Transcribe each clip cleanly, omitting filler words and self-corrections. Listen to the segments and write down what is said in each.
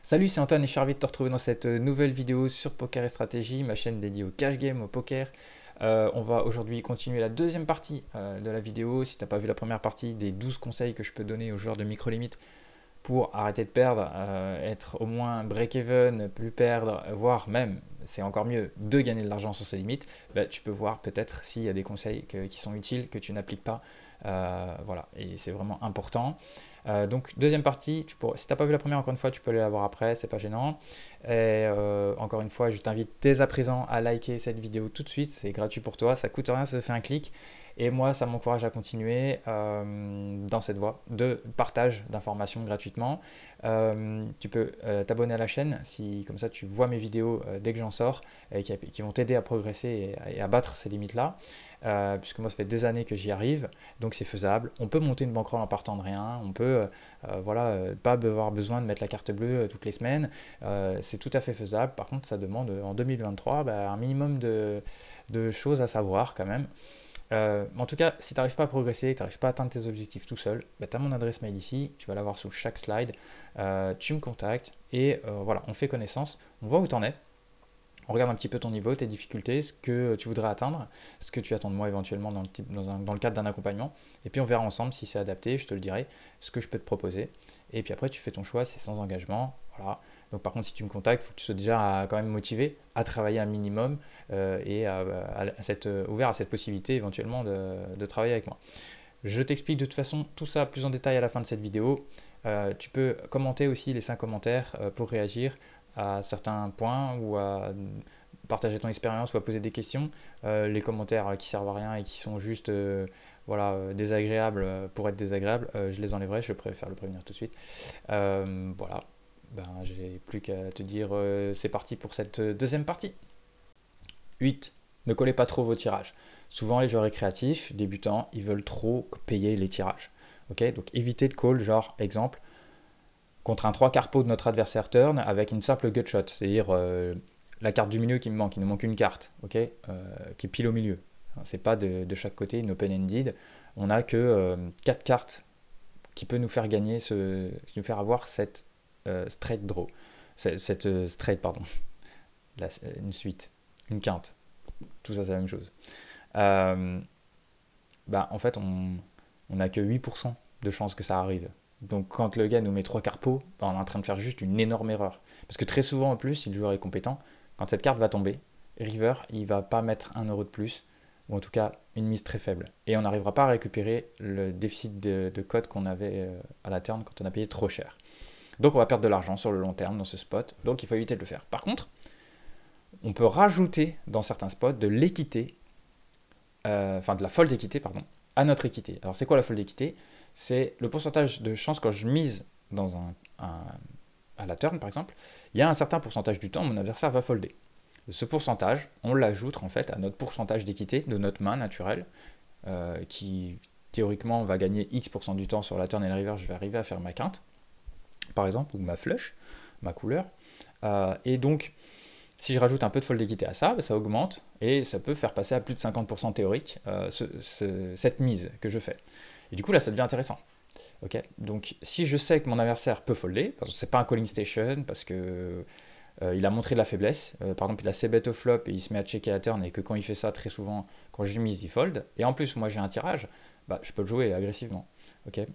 Salut, c'est Antoine et je suis ravi de te retrouver dans cette nouvelle vidéo sur Poker et Stratégie, ma chaîne dédiée au cash game, au poker. On va aujourd'hui continuer la deuxième partie de la vidéo. Si tu n'as pas vu la première partie, des 12 conseils que je peux donner aux joueurs de micro-limit pour arrêter de perdre, être au moins break-even, ne plus perdre, voire même, c'est encore mieux, de gagner de l'argent sur ces limites, bah, tu peux voir peut-être s'il y a des conseils qui sont utiles, que tu n'appliques pas. Voilà, et c'est vraiment important. Donc deuxième partie, si tu n'as pas vu la première, encore une fois, tu peux aller la voir après, c'est pas gênant. Et encore une fois, je t'invite dès à présent à liker cette vidéo tout de suite, c'est gratuit pour toi, ça coûte rien, ça fait un clic. Et moi, ça m'encourage à continuer dans cette voie de partage d'informations gratuitement. Tu peux t'abonner à la chaîne, comme ça tu vois mes vidéos dès que j'en sors, et qui vont t'aider à progresser et à battre ces limites-là. Puisque moi, ça fait des années que j'y arrive, donc c'est faisable. On peut monter une bankroll en partant de rien, on peut pas avoir besoin de mettre la carte bleue toutes les semaines. C'est tout à fait faisable. Par contre, ça demande en 2023 un minimum de choses à savoir quand même. En tout cas, si tu n'arrives pas à progresser, tu n'arrives pas à atteindre tes objectifs tout seul, tu as mon adresse mail ici, tu vas l'avoir sous chaque slide, tu me contactes et voilà, on fait connaissance, on voit où tu en es, on regarde un petit peu ton niveau, tes difficultés, ce que tu voudrais atteindre, ce que tu attends de moi éventuellement dans le cadre d'un accompagnement, et puis on verra ensemble si c'est adapté, je te le dirai, ce que je peux te proposer, et puis après tu fais ton choix, c'est sans engagement, voilà. Donc par contre, si tu me contactes, il faut que tu sois déjà quand même motivé à travailler un minimum et ouvert à cette possibilité éventuellement de travailler avec moi. Je t'explique de toute façon tout ça plus en détail à la fin de cette vidéo. Tu peux commenter aussi, laisser un commentaire pour réagir à certains points ou à partager ton expérience ou à poser des questions. Les commentaires qui servent à rien et qui sont juste désagréables pour être désagréables, je les enlèverai, je préfère le prévenir tout de suite. Voilà, j'ai plus qu'à te dire c'est parti pour cette deuxième partie. 8. Ne collez pas trop vos tirages. Souvent, les joueurs récréatifs, débutants, ils veulent trop payer les tirages. Ok, donc évitez de call, genre, exemple, contre un 3 carpeau de notre adversaire turn avec une simple gut shot, c'est-à-dire la carte du milieu qui me manque, il nous manque une carte, ok, qui est pile au milieu. C'est pas de chaque côté une open-ended, on n'a que 4 cartes qui peut nous faire gagner, nous faire avoir cette straight draw, cette straight, pardon, une suite, une quinte, tout ça c'est la même chose. En fait, on n'a que 8% de chances que ça arrive. Donc quand le gars nous met 3 carpeaux, on est en train de faire juste une énorme erreur. Parce que très souvent en plus, si le joueur est compétent, quand cette carte va tomber, River, il va pas mettre 1 euro de plus, ou en tout cas une mise très faible. Et on n'arrivera pas à récupérer le déficit de code qu'on avait à la turn quand on a payé trop cher. Donc on va perdre de l'argent sur le long terme dans ce spot, donc il faut éviter de le faire. Par contre, on peut rajouter dans certains spots de l'équité, de la fold équité, pardon, à notre équité. Alors c'est quoi la fold équité? C'est le pourcentage de chance quand je mise à la turn par exemple, il y a un certain pourcentage du temps mon adversaire va folder. Ce pourcentage, on l'ajoute en fait à notre pourcentage d'équité de notre main naturelle, qui théoriquement va gagner X% du temps sur la turn et la river, je vais arriver à faire ma quinte, par exemple, ou ma flush, ma couleur. Et donc, si je rajoute un peu de fold d'équité à ça, ça augmente et ça peut faire passer à plus de 50% théorique cette mise que je fais. Et du coup, là, ça devient intéressant. Okay, donc, si je sais que mon adversaire peut folder, parce que c'est pas un calling station, parce que il a montré de la faiblesse, par exemple, il a ses bet au flop et il se met à checker la turn, et que quand il fait ça, très souvent, quand je mise, il fold, et en plus, moi j'ai un tirage, je peux le jouer agressivement. Okay,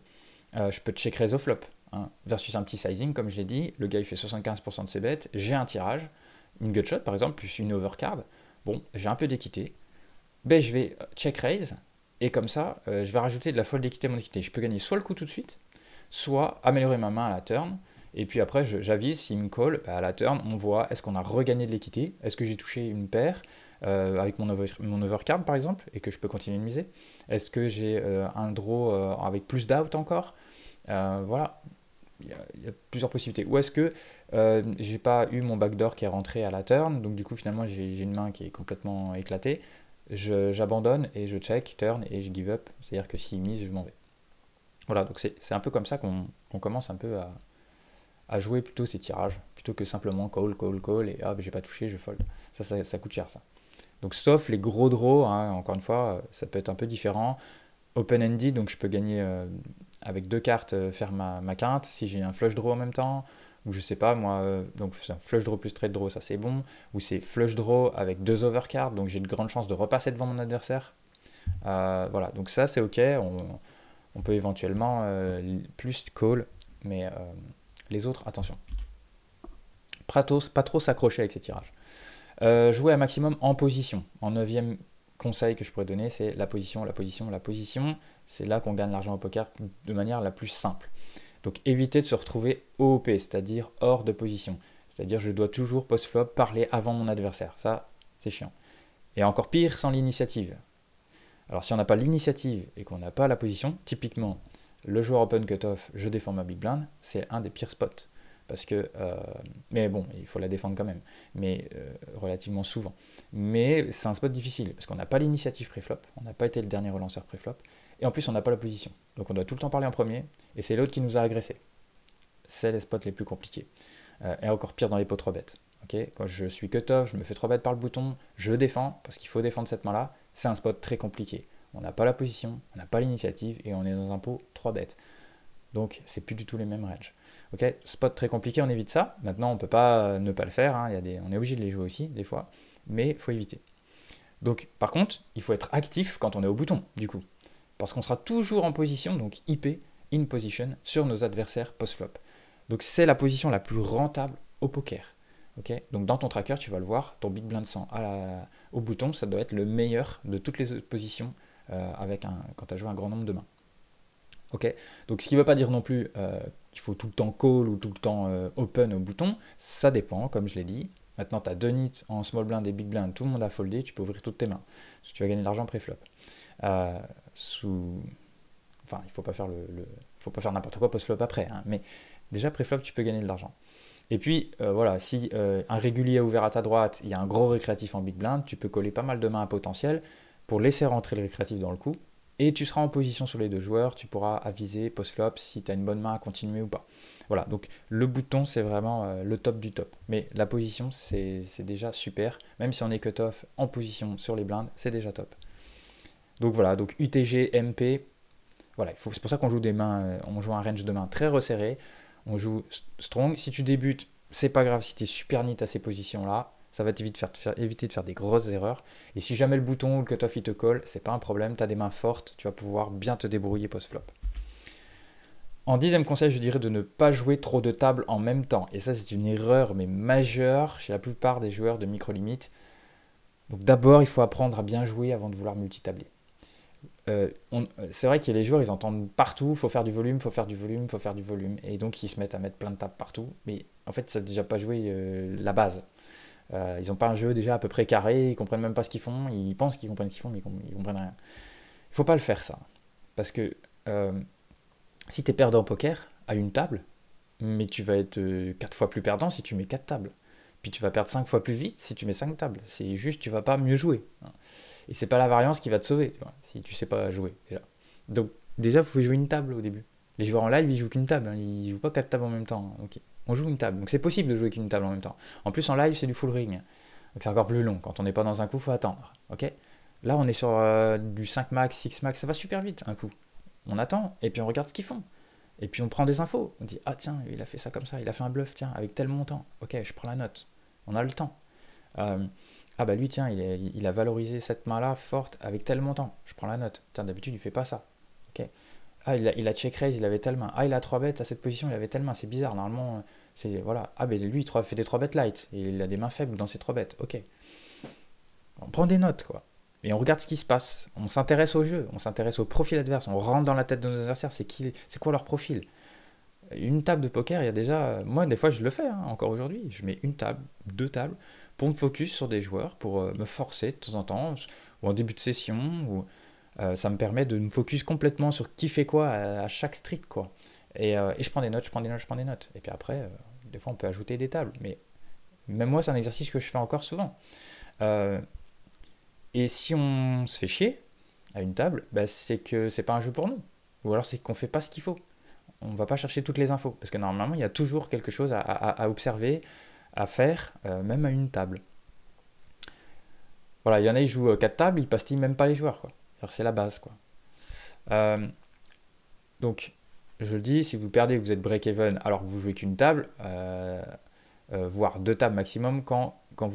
je peux check raise au flop, hein, versus un petit sizing, comme je l'ai dit, le gars il fait 75% de ses bêtes, j'ai un tirage, une gut shot par exemple, plus une overcard, bon, j'ai un peu d'équité, je vais check raise, et comme ça, je vais rajouter de la fold d'équité à mon équité. Je peux gagner soit le coup tout de suite, soit améliorer ma main à la turn, et puis après j'avise, s'il me call, à la turn, on voit est-ce qu'on a regagné de l'équité, est-ce que j'ai touché une paire, avec mon overcard par exemple, et que je peux continuer de miser, est-ce que j'ai un draw avec plus d'out encore, voilà. Il y a plusieurs possibilités. Ou est-ce que j'ai pas eu mon backdoor qui est rentré à la turn, donc du coup finalement j'ai une main qui est complètement éclatée, j'abandonne et je check, turn et je give up, c'est-à-dire que s'il mise, je m'en vais. Voilà, donc c'est un peu comme ça qu'on commence un peu à jouer plutôt ces tirages, plutôt que simplement call, call, call, et j'ai pas touché, je fold. Ça coûte cher ça. Donc sauf les gros draws, hein, encore une fois, ça peut être un peu différent. Open-ended, donc je peux gagner avec 2 cartes, faire ma quinte, si j'ai un flush draw en même temps, ou je sais pas moi, donc c'est un flush draw plus trade draw, ça c'est bon, ou c'est flush draw avec 2 overcards, donc j'ai de grandes chances de repasser devant mon adversaire. Voilà, donc ça c'est ok, on peut éventuellement plus call, mais les autres, attention. Pas trop s'accrocher avec ces tirages. Jouer un maximum en position. En neuvième conseil que je pourrais donner, c'est la position, la position, la position. C'est là qu'on gagne l'argent au poker de manière la plus simple. Donc éviter de se retrouver OOP, c'est-à-dire hors de position. C'est-à-dire je dois toujours post-flop parler avant mon adversaire. Ça, c'est chiant. Et encore pire sans l'initiative. Alors si on n'a pas l'initiative et qu'on n'a pas la position, typiquement le joueur open cutoff, je défends ma big blind, c'est un des pires spots. Parce que, mais bon, il faut la défendre quand même, mais relativement souvent. Mais c'est un spot difficile, parce qu'on n'a pas l'initiative pré-flop, on n'a pas été le dernier relanceur pré-flop, et en plus on n'a pas la position. Donc on doit tout le temps parler en premier, et c'est l'autre qui nous a agressé. C'est les spots les plus compliqués. Et encore pire dans les pots 3 bêtes. Okay, quand je suis cut-off, je me fais 3 bêtes par le bouton, je défends, parce qu'il faut défendre cette main-là, c'est un spot très compliqué. On n'a pas la position, on n'a pas l'initiative, et on est dans un pot 3 bêtes. Donc c'est plus du tout les mêmes ranges. Ok, spot très compliqué, on évite ça. Maintenant, on ne peut pas ne pas le faire. Hein. On est obligé de les jouer aussi, des fois. Mais il faut éviter. Donc, par contre, il faut être actif quand on est au bouton, du coup. Parce qu'on sera toujours en position, donc IP, in position, sur nos adversaires post-flop. Donc, c'est la position la plus rentable au poker. Okay, donc, dans ton tracker, tu vas le voir, ton big blind 100 au bouton, ça doit être le meilleur de toutes les autres positions quand tu as joué un grand nombre de mains. Okay, donc, ce qui ne veut pas dire non plus qu'il faut tout le temps call ou tout le temps open au bouton, ça dépend, comme je l'ai dit. Maintenant, tu as 2 nits en small blind et big blind, tout le monde a foldé, tu peux ouvrir toutes tes mains, parce que tu vas gagner de l'argent pré-flop. Enfin, il ne faut pas faire n'importe quoi post-flop après, hein, mais déjà pré-flop, tu peux gagner de l'argent. Et puis, voilà, si un régulier est ouvert à ta droite, il y a un gros récréatif en big blind, tu peux coller pas mal de mains à potentiel pour laisser rentrer le récréatif dans le coup. Et tu seras en position sur les deux joueurs, tu pourras aviser post-flop si tu as une bonne main à continuer ou pas. Voilà, donc le bouton c'est vraiment le top du top. Mais la position c'est déjà super, même si on est cut-off en position sur les blindes, c'est déjà top. Donc voilà, donc UTG, MP, voilà, c'est pour ça qu'on joue des mains, on joue un range de mains très resserré, on joue strong. Si tu débutes, c'est pas grave si tu es super neat à ces positions-là. Ça va t'éviter de faire des grosses erreurs. Et si jamais le bouton ou le cutoff il te colle, c'est pas un problème, tu as des mains fortes, tu vas pouvoir bien te débrouiller post-flop. En 10e conseil, je dirais de ne pas jouer trop de tables en même temps. Et ça, c'est une erreur, mais majeure chez la plupart des joueurs de micro-limite. Donc d'abord, il faut apprendre à bien jouer avant de vouloir multitabler. C'est vrai que les joueurs, ils entendent partout, faut faire du volume, faut faire du volume, faut faire du volume. Et donc, ils se mettent à mettre plein de tables partout. Mais en fait, ça n'a déjà pas joué la base. Ils n'ont pas un jeu déjà à peu près carré, ils comprennent même pas ce qu'ils font, ils pensent qu'ils comprennent ce qu'ils font, mais ils comprennent rien. Il faut pas le faire ça. Parce que si tu es perdant au poker à une table, mais tu vas être 4 fois plus perdant si tu mets 4 tables. Puis tu vas perdre 5 fois plus vite si tu mets 5 tables. C'est juste, tu vas pas mieux jouer. Et c'est pas la variance qui va te sauver, tu vois, si tu sais pas jouer déjà. Donc déjà, il faut jouer une table au début. Les joueurs en live, ils jouent qu'une table, hein. Ils jouent pas 4 tables en même temps. Donc on joue une table. Donc c'est possible de jouer qu'une table en même temps. En plus, en live, c'est du full ring. Donc c'est encore plus long. Quand on n'est pas dans un coup, il faut attendre. Ok. Là, on est sur du 5 max, 6 max. Ça va super vite, un coup. On attend et puis on regarde ce qu'ils font. Et puis on prend des infos. On dit, ah tiens, il a fait ça comme ça. Il a fait un bluff, tiens, avec tel montant. Ok, je prends la note. On a le temps. Ah bah lui, tiens, il a valorisé cette main-là forte avec tel montant. Je prends la note. Tiens, d'habitude, il fait pas ça. Ok. Ah, il a check raise, il avait telle main. Ah, il a 3 bêtes à cette position, il avait telle main. C'est bizarre, normalement, c'est... Voilà. Ah, ben lui, il fait des 3 bêtes light. Et il a des mains faibles dans ses 3 bêtes. Ok. On prend des notes, quoi. Et on regarde ce qui se passe. On s'intéresse au jeu, on s'intéresse au profil adverse. On rentre dans la tête de nos adversaires. C'est quoi leur profil? Une table de poker, il y a déjà... Moi, des fois, je le fais, hein, encore aujourd'hui. Je mets une table, 2 tables, pour me focus sur des joueurs, pour me forcer de temps en temps, ou en début de session, ou... ça me permet de me focus complètement sur qui fait quoi à chaque street, quoi. Et je prends des notes, je prends des notes, je prends des notes. Et puis après, des fois, on peut ajouter des tables. Mais même moi, c'est un exercice que je fais encore souvent. Et si on se fait chier à une table, bah, c'est que c'est pas un jeu pour nous. Ou alors c'est qu'on fait pas ce qu'il faut. On va pas chercher toutes les infos. Parce que normalement, il y a toujours quelque chose à observer, à faire, même à une table. Voilà, il y en a, ils jouent 4 tables, ils pastillent même pas les joueurs, quoi. C'est la base, quoi. Donc, je le dis, si vous perdez et que vous êtes break-even alors que vous jouez qu'une table, voire 2 tables maximum, tant que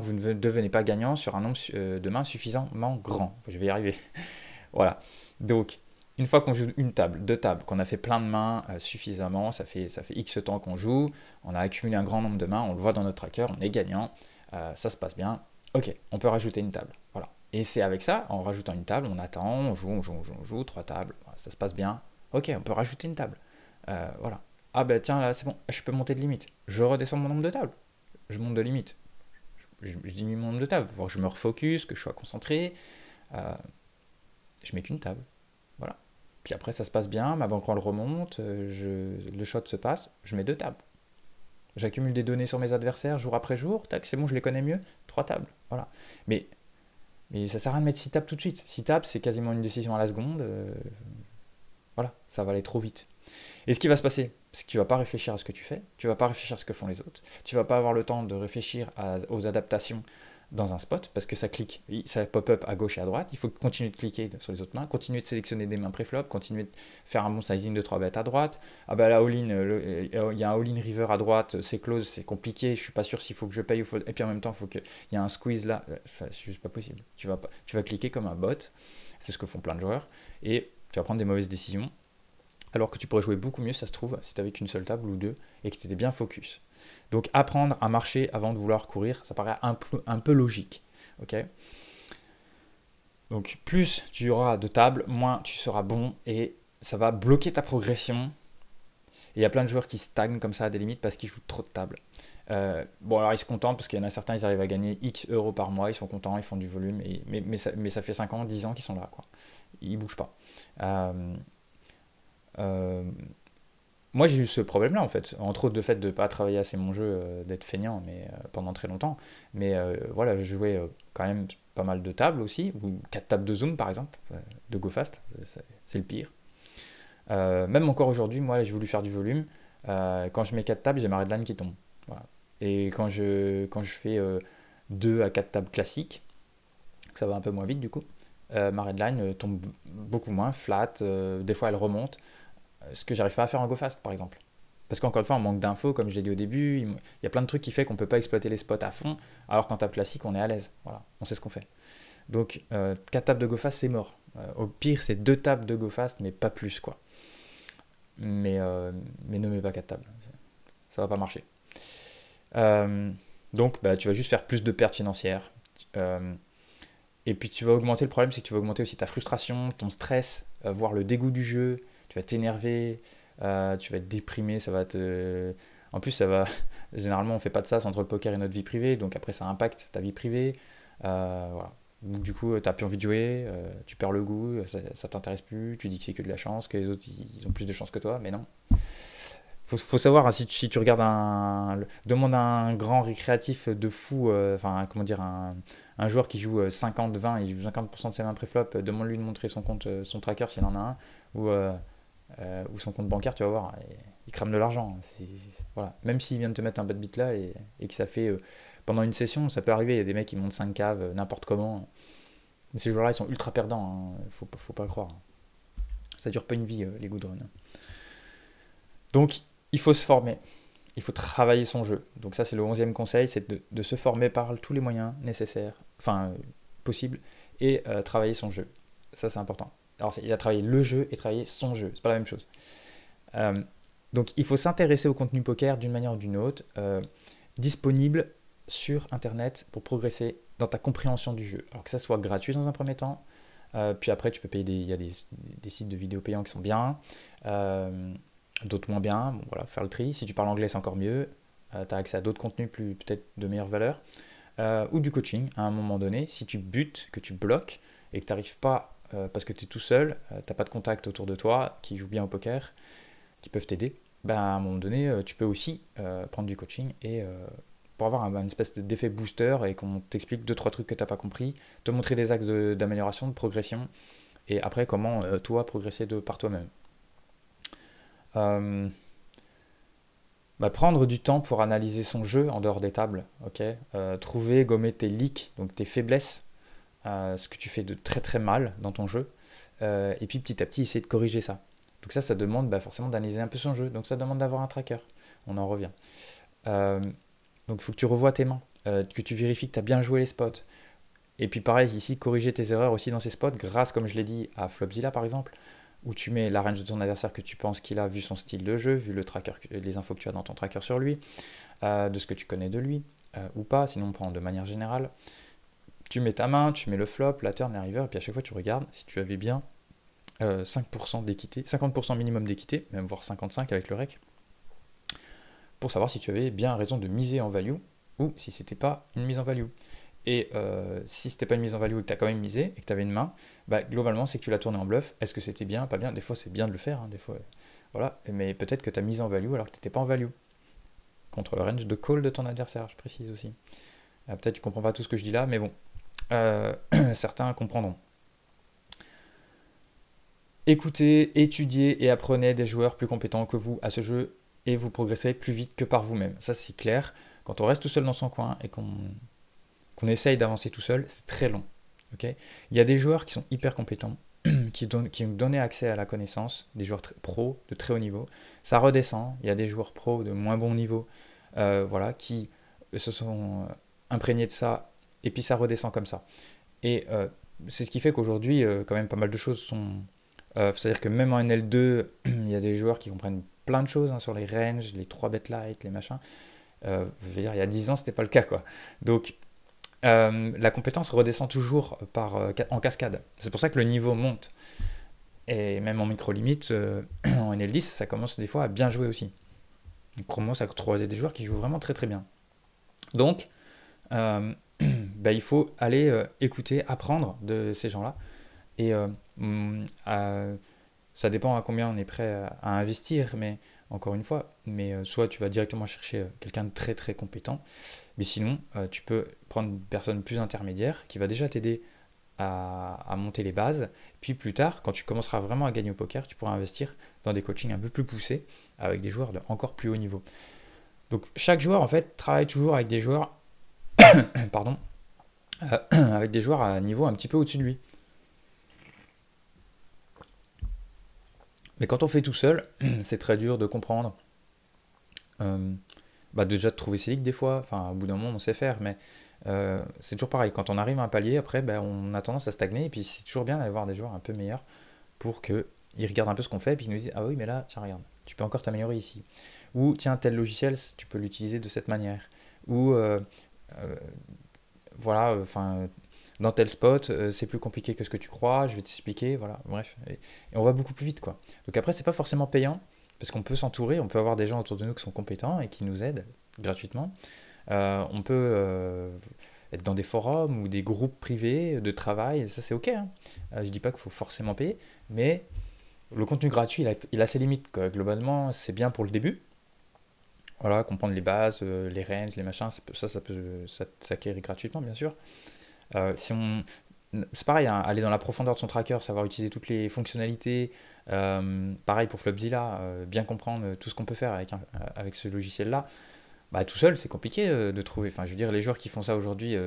vous ne devenez pas gagnant sur un nombre de mains suffisamment grand. Je vais y arriver. Voilà. Donc, une fois qu'on joue une table, 2 tables, qu'on a fait plein de mains suffisamment, ça fait X temps qu'on joue, on a accumulé un grand nombre de mains, on le voit dans notre tracker, on est gagnant, ça se passe bien. Ok, on peut rajouter une table. Voilà. Et c'est avec ça, en rajoutant une table, on attend, on joue, 3 tables, voilà, ça se passe bien. Ok, on peut rajouter une table. Voilà. Ah ben tiens, là c'est bon, je peux monter de limite. Je redescends mon nombre de tables. Je monte de limite. Je diminue mon nombre de tables. Faut que je me refocus, que je sois concentré. Je mets qu'une table. Voilà. Puis après, ça se passe bien, ma bankroll remonte, le shot se passe, je mets 2 tables. J'accumule des données sur mes adversaires jour après jour, tac, c'est bon, je les connais mieux, 3 tables. Voilà. Mais, mais ça sert à rien de mettre 6 tables tout de suite. 6 tables, c'est quasiment une décision à la seconde. Voilà, ça va aller trop vite. Et ce qui va se passer, c'est que tu ne vas pas réfléchir à ce que tu fais, tu ne vas pas réfléchir à ce que font les autres, tu ne vas pas avoir le temps de réfléchir aux adaptations dans un spot, parce que ça clique, ça pop-up à gauche et à droite, il faut continuer de cliquer sur les autres mains, continuer de sélectionner des mains pré-flop, continuer de faire un bon sizing de 3 bêtes à droite, ah bah la all-in, il y a un all-in river à droite, c'est close, c'est compliqué, je suis pas sûr s'il faut que je paye, et puis en même temps, il y a un squeeze là, c'est juste pas possible, tu vas cliquer comme un bot, c'est ce que font plein de joueurs, et tu vas prendre des mauvaises décisions, alors que tu pourrais jouer beaucoup mieux, ça se trouve, si tu n'avais qu'une seule table ou 2, et que tu étais bien focus. Donc apprendre à marcher avant de vouloir courir, ça paraît un peu logique. Okay, donc plus tu auras de tables, moins tu seras bon, et ça va bloquer ta progression. Et il y a plein de joueurs qui stagnent comme ça à des limites parce qu'ils jouent trop de tables. Bon, alors ils se contentent parce qu'il y en a certains, ils arrivent à gagner X euros par mois, ils sont contents, ils font du volume, mais ça fait 5 ans, 10 ans qu'ils sont là, quoi. Ils bougent pas. Moi j'ai eu ce problème là en fait, entre autres le fait de ne pas travailler assez mon jeu, d'être feignant mais, pendant très longtemps, mais voilà, je jouais quand même pas mal de tables aussi, ou 4 tables de zoom par exemple, de GoFast, c'est le pire. Même encore aujourd'hui, moi j'ai voulu faire du volume, quand je mets 4 tables j'ai ma redline qui tombe, voilà. Et quand je fais 2 à 4 tables classiques, ça va un peu moins vite du coup, ma redline tombe beaucoup moins, flat, des fois elle remonte, ce que j'arrive pas à faire en GoFast par exemple. Parce qu'encore une fois, on manque d'infos, comme je l'ai dit au début, il y a plein de trucs qui fait qu'on peut pas exploiter les spots à fond, alors qu'en table classique, on est à l'aise. Voilà, on sait ce qu'on fait. Donc, 4 tables de GoFast, c'est mort. Au pire, c'est 2 tables de GoFast, mais pas plus, quoi. Mais ne mets pas 4 tables. Ça va pas marcher. Donc, bah, tu vas juste faire plus de pertes financières. Et puis, tu vas augmenter, le problème, c'est que tu vas augmenter aussi ta frustration, ton stress, voire le dégoût du jeu. Tu vas t'énerver, tu vas être déprimé, ça va te... En plus, ça va... Généralement, on fait pas de ça entre le poker et notre vie privée, donc après, ça impacte ta vie privée. Voilà. Donc, du coup, tu n'as plus envie de jouer, tu perds le goût, ça t'intéresse plus, tu dis que c'est que de la chance, que les autres, ils ont plus de chance que toi, mais non. Faut savoir, hein, si tu regardes demande un grand récréatif de fou, enfin, comment dire, un joueur qui joue 50-20, il joue 50% de ses mains préflop, demande-lui de montrer son compte, son tracker s'il en a un, ou son compte bancaire, tu vas voir, il crame de l'argent. Voilà. Même s'il vient de te mettre un bad beat là et que ça fait pendant une session, ça peut arriver, il y a des mecs qui montent 5 caves n'importe comment. Mais ces joueurs-là, ils sont ultra perdants, hein. Faut pas croire. Ça dure pas une vie, les good runs. Donc, il faut se former. Il faut travailler son jeu. Donc ça, c'est le 11e conseil, c'est de se former par tous les moyens nécessaires, enfin, possibles, et travailler son jeu. Ça, c'est important. Alors, il a travaillé le jeu et travailler son jeu. C'est pas la même chose. Donc, il faut s'intéresser au contenu poker d'une manière ou d'une autre, disponible sur Internet pour progresser dans ta compréhension du jeu. Alors que ça soit gratuit dans un premier temps, puis après, tu peux payer il y a des sites de vidéos payants qui sont bien, d'autres moins bien. Bon, voilà, faire le tri. Si tu parles anglais, c'est encore mieux. Tu as accès à d'autres contenus peut-être de meilleure valeur. Ou du coaching à un moment donné. Si tu butes, que tu bloques et que tu n'arrives pas parce que tu es tout seul, tu n'as pas de contact autour de toi qui jouent bien au poker, qui peuvent t'aider, ben, à un moment donné, tu peux aussi prendre du coaching et pour avoir une espèce d'effet booster et qu'on t'explique 2-3 trucs que tu n'as pas compris, te montrer des axes d'amélioration, de progression, et après comment toi progresser par toi-même. Prendre du temps pour analyser son jeu en dehors des tables, okay, trouver, gommer tes leaks, donc tes faiblesses, ce que tu fais de très très mal dans ton jeu, et puis petit à petit essayer de corriger ça. Donc ça demande forcément d'analyser un peu son jeu. Donc ça demande d'avoir un tracker. On en revient. Euh, donc il faut que tu revoies tes mains, que tu vérifies que tu as bien joué les spots. Et puis pareil, ici, corriger tes erreurs aussi dans ces spots, grâce, comme je l'ai dit, à Flopzilla par exemple, où tu mets la range de ton adversaire que tu penses qu'il a, vu son style de jeu, vu le tracker, les infos que tu as dans ton tracker sur lui, de ce que tu connais de lui, ou pas, sinon on prend de manière générale. Tu mets ta main, tu mets le flop, la turn, la river, et puis à chaque fois tu regardes si tu avais bien 5% d'équité, 50% minimum d'équité, même voire 55 avec le rec, pour savoir si tu avais bien raison de miser en value, ou si c'était pas une mise en value. Et si c'était pas une mise en value et que tu as quand même misé et que tu avais une main, globalement c'est que tu l'as tourné en bluff. Est-ce que c'était bien, pas bien? Des fois c'est bien de le faire, hein, des fois, voilà. Mais peut-être que tu as misé en value alors que tu n'étais pas en value. Contre le range de call de ton adversaire, je précise aussi. Peut-être tu comprends pas tout ce que je dis là, mais bon, certains comprendront. Écoutez, étudiez et apprenez des joueurs plus compétents que vous à ce jeu et vous progresserez plus vite que par vous-même. Ça c'est clair. Quand on reste tout seul dans son coin et qu'on essaye d'avancer tout seul, c'est très long. Okay, il y a des joueurs qui sont hyper compétents, qui nous donnaient accès à la connaissance, des joueurs pros de très haut niveau. Ça redescend, il y a des joueurs pros de moins bon niveau, voilà, qui se sont imprégnés de ça, et puis ça redescend comme ça. Et c'est ce qui fait qu'aujourd'hui, quand même, pas mal de choses sont... c'est-à-dire que même en NL2, il y a des joueurs qui comprennent plein de choses, hein, sur les ranges, les 3 bet light, les machins. Je veux dire, il y a 10 ans, c'était pas le cas, quoi. Donc, la compétence redescend toujours en cascade. C'est pour ça que le niveau monte. Et même en micro-limite, en NL10, ça commence des fois à bien jouer aussi. On commence à croiser des joueurs qui jouent vraiment très très bien. Donc, il faut aller écouter, apprendre de ces gens-là. Et ça dépend à combien on est prêt à investir, mais encore une fois, soit tu vas directement chercher quelqu'un de très très compétent, mais sinon tu peux prendre une personne plus intermédiaire qui va déjà t'aider à monter les bases, puis plus tard, quand tu commenceras vraiment à gagner au poker, tu pourras investir dans des coachings un peu plus poussés, avec des joueurs de encore plus haut niveau. Donc chaque joueur en fait travaille toujours avec des joueurs pardon, avec des joueurs à un niveau un petit peu au-dessus de lui. Mais quand on fait tout seul, c'est très dur de comprendre. Déjà de trouver ses ligues des fois, enfin au bout d'un moment on sait faire, mais c'est toujours pareil. Quand on arrive à un palier, après on a tendance à stagner, et puis c'est toujours bien d'aller voir des joueurs un peu meilleurs pour qu'ils regardent un peu ce qu'on fait, et puis ils nous disent ah oui mais là tiens regarde, tu peux encore t'améliorer ici. Ou tiens tel logiciel tu peux l'utiliser de cette manière. Ou voilà, enfin dans tel spot, c'est plus compliqué que ce que tu crois, je vais t'expliquer, voilà, bref. Et on va beaucoup plus vite, quoi. Donc après, c'est pas forcément payant, parce qu'on peut s'entourer, on peut avoir des gens autour de nous qui sont compétents et qui nous aident gratuitement. On peut être dans des forums ou des groupes privés de travail, et ça c'est ok, hein. Je dis pas qu'il faut forcément payer, mais le contenu gratuit, il a ses limites, quoi. Globalement, c'est bien pour le début. Voilà, comprendre les bases, les ranges, les machins, ça peut s'acquérir gratuitement, bien sûr. Si on, c'est pareil, hein, aller dans la profondeur de son tracker, savoir utiliser toutes les fonctionnalités. Pareil pour Flopzilla, bien comprendre tout ce qu'on peut faire avec ce logiciel-là. Tout seul, c'est compliqué de trouver. Enfin, je veux dire, les joueurs qui font ça aujourd'hui,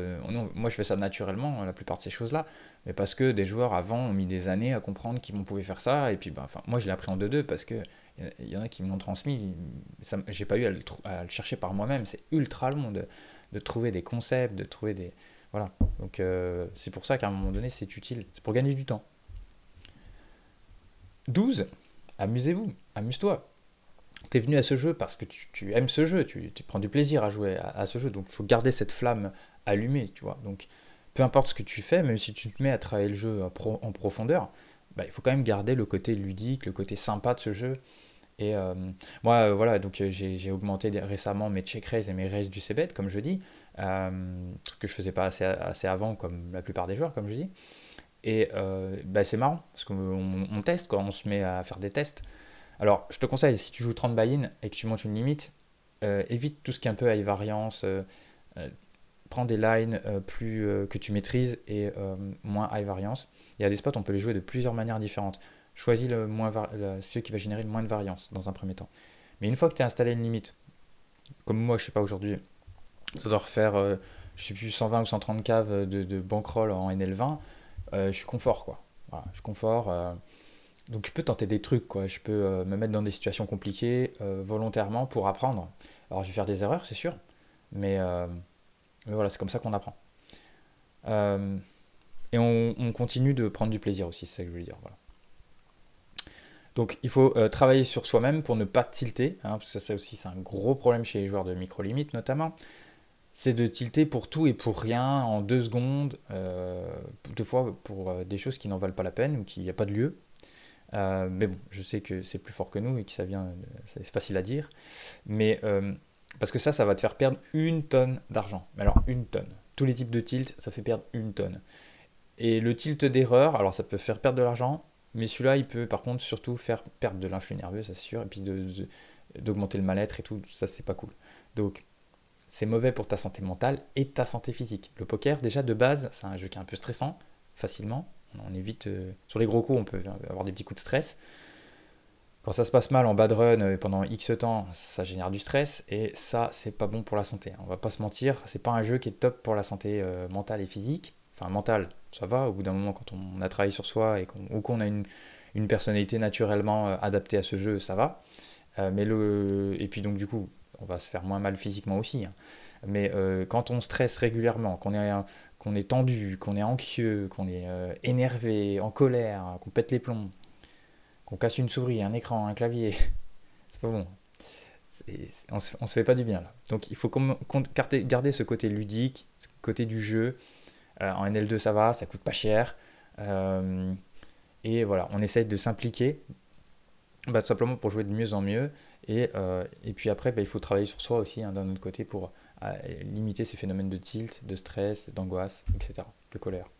moi je fais ça naturellement, la plupart de ces choses-là, mais parce que des joueurs avant ont mis des années à comprendre qu'on pouvait faire ça, et puis moi je l'ai appris en 2-2 parce que il y en a qui me l'ont transmis, j'ai pas eu à le chercher par moi-même, c'est ultra long de trouver des concepts, de trouver des... Voilà, donc c'est pour ça qu'à un moment donné c'est utile, c'est pour gagner du temps. 12, amusez-vous, amuse-toi. Tu es venu à ce jeu parce que tu aimes ce jeu, tu prends du plaisir à jouer à ce jeu, donc il faut garder cette flamme allumée, tu vois. Donc peu importe ce que tu fais, même si tu te mets à travailler le jeu en profondeur, il faut quand même garder le côté ludique, le côté sympa de ce jeu. Et moi, voilà, donc j'ai augmenté récemment mes check raise et mes raise du CBET, comme je dis, truc que je faisais pas assez avant, comme la plupart des joueurs, comme je dis. Et c'est marrant, parce qu'on teste, quoi, on se met à faire des tests. Alors, je te conseille, si tu joues 30 buy-in et que tu montes une limite, évite tout ce qui est un peu high variance, prends des lines que tu maîtrises et moins high variance. Il y a des spots, on peut les jouer de plusieurs manières différentes. Choisis celui qui va générer le moins de variance dans un premier temps. Mais une fois que tu as installé une limite, comme moi, je sais pas, aujourd'hui, ça doit refaire, je sais plus, 120 ou 130 caves de bankroll en NL20, je suis confort, quoi. Voilà, je suis confort. Donc je peux tenter des trucs, quoi. Je peux me mettre dans des situations compliquées volontairement pour apprendre. Alors je vais faire des erreurs, c'est sûr, mais, euh, mais voilà, c'est comme ça qu'on apprend. Euh, et on continue de prendre du plaisir aussi, c'est ça que je voulais dire. Voilà. Donc il faut travailler sur soi-même pour ne pas tilter, hein, parce que ça aussi c'est un gros problème chez les joueurs de micro-limites notamment. C'est de tilter pour tout et pour rien en 2 secondes, des fois pour des choses qui n'en valent pas la peine ou qui n'y a pas de lieu. Mais bon, je sais que c'est plus fort que nous et que ça vient, c'est facile à dire. Mais parce que ça va te faire perdre 1 tonne d'argent. Mais alors 1 tonne. Tous les types de tilt, ça fait perdre 1 tonne. Et le tilt d'erreur, alors ça peut faire perdre de l'argent, mais celui-là, il peut par contre surtout faire perdre de l'influx nerveux, ça c'est sûr, et puis d'augmenter le mal-être et tout, ça c'est pas cool. Donc c'est mauvais pour ta santé mentale et ta santé physique. Le poker, déjà de base, c'est un jeu qui est un peu stressant, facilement. On évite, sur les gros coups, on peut avoir des petits coups de stress. Quand ça se passe mal en bad run pendant X temps, ça génère du stress et ça, c'est pas bon pour la santé. On va pas se mentir, c'est pas un jeu qui est top pour la santé mentale et physique. Enfin, mentale, ça va, au bout d'un moment, quand on a travaillé sur soi ou qu'on a une personnalité naturellement adaptée à ce jeu, ça va. Et puis donc, du coup, on va se faire moins mal physiquement aussi, hein. Mais quand on stresse régulièrement, qu'on est tendu, qu'on est anxieux, qu'on est énervé, en colère, qu'on pète les plombs, qu'on casse une souris, un écran, un clavier, c'est pas bon. On se fait pas du bien là. Donc il faut garder ce côté ludique, ce côté du jeu. En NL2 ça va, ça coûte pas cher. Euh, et voilà, on essaye de s'impliquer tout simplement pour jouer de mieux en mieux. Et puis après, il faut travailler sur soi aussi, hein, d'un autre côté, pour limiter ces phénomènes de tilt, de stress, d'angoisse, etc., de colère.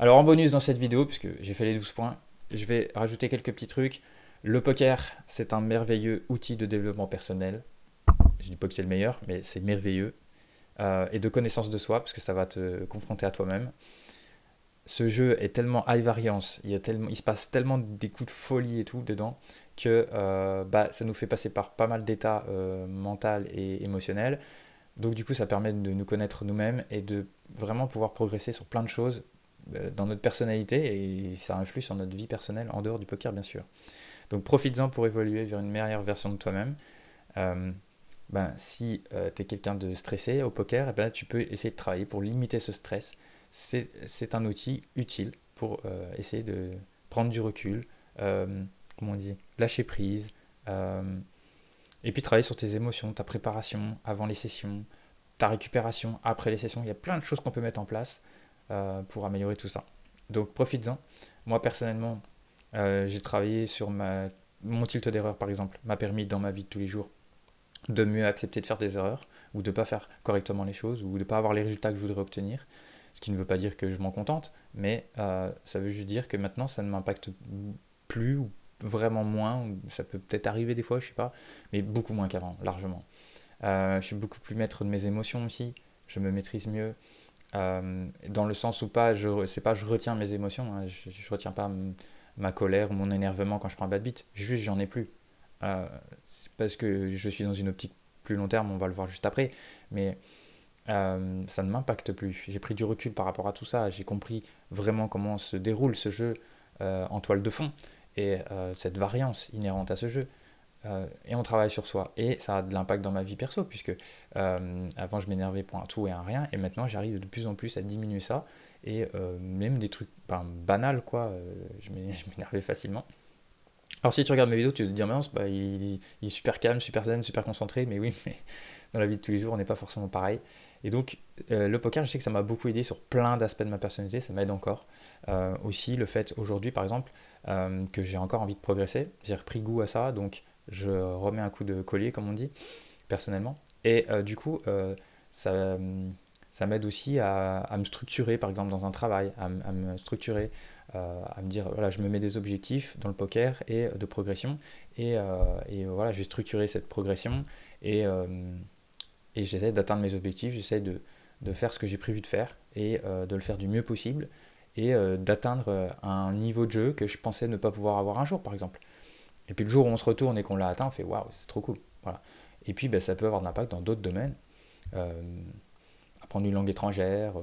Alors en bonus dans cette vidéo, puisque j'ai fait les 12 points, je vais rajouter quelques petits trucs. Le poker, c'est un merveilleux outil de développement personnel. Je dis pas que c'est le meilleur, mais c'est merveilleux. Et de connaissance de soi, parce que ça va te confronter à toi-même. Ce jeu est tellement high variance, il se passe tellement des coups de folie et tout dedans, que ça nous fait passer par pas mal d'états mental et émotionnels. Donc du coup, ça permet de nous connaître nous-mêmes et de vraiment pouvoir progresser sur plein de choses dans notre personnalité, et ça influe sur notre vie personnelle en dehors du poker, bien sûr. Donc profites-en pour évoluer vers une meilleure version de toi-même. Euh, si tu es quelqu'un de stressé au poker, tu peux essayer de travailler pour limiter ce stress. C'est un outil utile pour essayer de prendre du recul, comment on dit, lâcher prise, euh, et puis travailler sur tes émotions, ta préparation avant les sessions, ta récupération après les sessions. Il y a plein de choses qu'on peut mettre en place pour améliorer tout ça. Donc profites-en. Moi personnellement, j'ai travaillé sur mon tilt d'erreur par exemple, m'a permis dans ma vie de tous les jours de mieux accepter de faire des erreurs ou de ne pas faire correctement les choses ou de ne pas avoir les résultats que je voudrais obtenir. Ce qui ne veut pas dire que je m'en contente, mais ça veut juste dire que maintenant ça ne m'impacte plus ou vraiment moins. Ça peut peut-être arriver des fois, je sais pas, mais beaucoup moins qu'avant, largement. Je suis beaucoup plus maître de mes émotions aussi, je me maîtrise mieux. Dans le sens où c'est pas je retiens mes émotions, hein, je retiens pas ma colère ou mon énervement quand je prends un bad beat, juste j'en ai plus. C'est parce que je suis dans une optique plus long terme, on va le voir juste après, mais ça ne m'impacte plus. J'ai pris du recul par rapport à tout ça, j'ai compris vraiment comment se déroule ce jeu en toile de fond et cette variance inhérente à ce jeu. Et on travaille sur soi. Et ça a de l'impact dans ma vie perso, puisque avant je m'énervais pour un tout et un rien, et maintenant j'arrive de plus en plus à diminuer ça. Et même des trucs banals, quoi, je m'énervais facilement. Alors si tu regardes mes vidéos, tu vas te dire, mince, il est super calme, super zen, super concentré, mais oui, mais dans la vie de tous les jours, on n'est pas forcément pareil. Et donc, le poker, je sais que ça m'a beaucoup aidé sur plein d'aspects de ma personnalité, ça m'aide encore. Aussi, le fait aujourd'hui, par exemple, que j'ai encore envie de progresser, j'ai repris goût à ça, donc je remets un coup de collier, comme on dit, personnellement. Et du coup, ça, ça m'aide aussi à me structurer, par exemple, dans un travail, à me structurer, à me dire, voilà, je me mets des objectifs dans le poker et de progression, et voilà, je vais structurer cette progression, et, euh, et j'essaie d'atteindre mes objectifs, j'essaie de faire ce que j'ai prévu de faire, et de le faire du mieux possible, et d'atteindre un niveau de jeu que je pensais ne pas pouvoir avoir un jour, par exemple. Et puis le jour où on se retourne et qu'on l'a atteint, on fait waouh, c'est trop cool. Voilà. Et puis ça peut avoir de l'impact dans d'autres domaines. Apprendre une langue étrangère,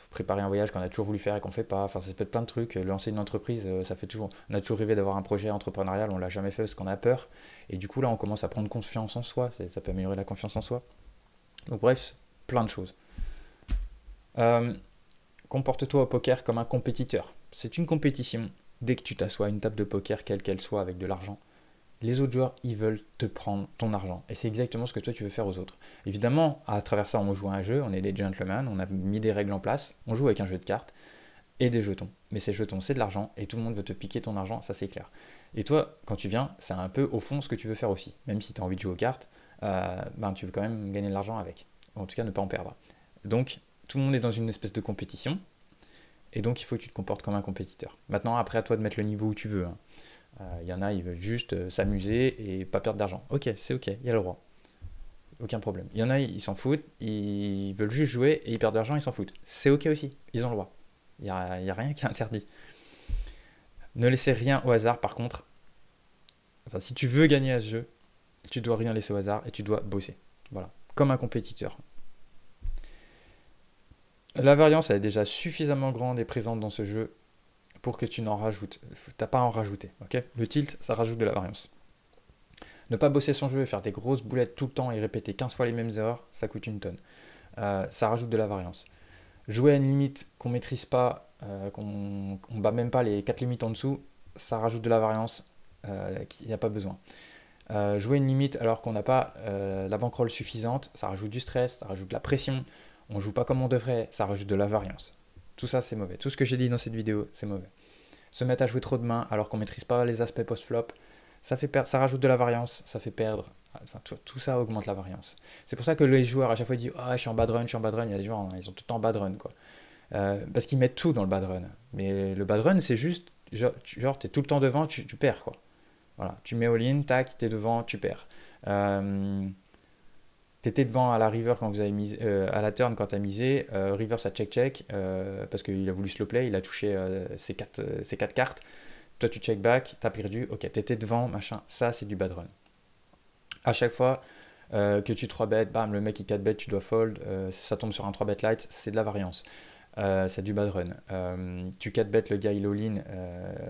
préparer un voyage qu'on a toujours voulu faire et qu'on fait pas. Enfin, ça peut être plein de trucs. Lancer une entreprise, ça fait toujours. On a toujours rêvé d'avoir un projet entrepreneurial, on l'a jamais fait parce qu'on a peur. Et du coup, là, on commence à prendre confiance en soi. Ça peut améliorer la confiance en soi. Donc, bref, plein de choses. Comporte-toi au poker comme un compétiteur. C'est une compétition. Dès que tu t'assois à une table de poker, quelle qu'elle soit, avec de l'argent, les autres joueurs, ils veulent te prendre ton argent. Et c'est exactement ce que toi, tu veux faire aux autres. Évidemment, à travers ça, on joue à un jeu, on est des gentlemen, on a mis des règles en place, on joue avec un jeu de cartes et des jetons. Mais ces jetons, c'est de l'argent et tout le monde veut te piquer ton argent, ça c'est clair. Et toi, quand tu viens, c'est un peu au fond ce que tu veux faire aussi. Même si tu as envie de jouer aux cartes, tu veux quand même gagner de l'argent avec. En tout cas, ne pas en perdre. Donc, tout le monde est dans une espèce de compétition. Et donc, il faut que tu te comportes comme un compétiteur. Maintenant, après, à toi de mettre le niveau où tu veux. Y en a, ils veulent juste s'amuser et pas perdre d'argent. Ok, c'est ok, il y a le droit. Aucun problème. Il y en a, ils s'en foutent, ils veulent juste jouer et ils perdent d'argent, ils s'en foutent. C'est ok aussi, ils ont le droit. Il n'y a rien qui est interdit. Ne laissez rien au hasard, par contre. Enfin, si tu veux gagner à ce jeu, tu dois rien laisser au hasard et tu dois bosser. Voilà, comme un compétiteur. La variance, elle est déjà suffisamment grande et présente dans ce jeu pour que tu n'en rajoutes. T'as pas à en rajouter, ok? Le tilt, ça rajoute de la variance. Ne pas bosser son jeu et faire des grosses boulettes tout le temps et répéter 15 fois les mêmes erreurs, ça coûte une tonne. Ça rajoute de la variance. Jouer à une limite qu'on maîtrise pas, qu'on bat même pas les 4 limites en dessous, ça rajoute de la variance qu'il n'y a pas besoin. Jouer une limite alors qu'on n'a pas la bankroll suffisante, ça rajoute du stress, ça rajoute de la pression. On joue pas comme on devrait, ça rajoute de la variance. Tout ça, c'est mauvais. Tout ce que j'ai dit dans cette vidéo, c'est mauvais. Se mettre à jouer trop de mains alors qu'on ne maîtrise pas les aspects post-flop, ça rajoute de la variance, ça fait perdre. Enfin, tout ça augmente la variance. C'est pour ça que les joueurs, à chaque fois, ils disent « Ah, je suis en bad run, je suis en bad run ». Il y a des joueurs, ils sont tout le temps en bad run, quoi. Parce qu'ils mettent tout dans le bad run. Mais le bad run, c'est juste, genre tu es tout le temps devant, tu perds, quoi. Voilà, tu mets all-in, tac, tu es devant, tu perds. T'étais devant à la river quand vous avez misé, à la turn quand tu as misé, river ça check parce qu'il a voulu slow play, il a touché ses quatre cartes. Toi tu check back, t'as perdu, ok, t'étais devant, machin, ça c'est du bad run. À chaque fois que tu 3 bet, bam, le mec il 4 bet, tu dois fold, ça tombe sur un 3 bet light, c'est de la variance. C'est du bad run. Tu 4 bet, le gars il all-in,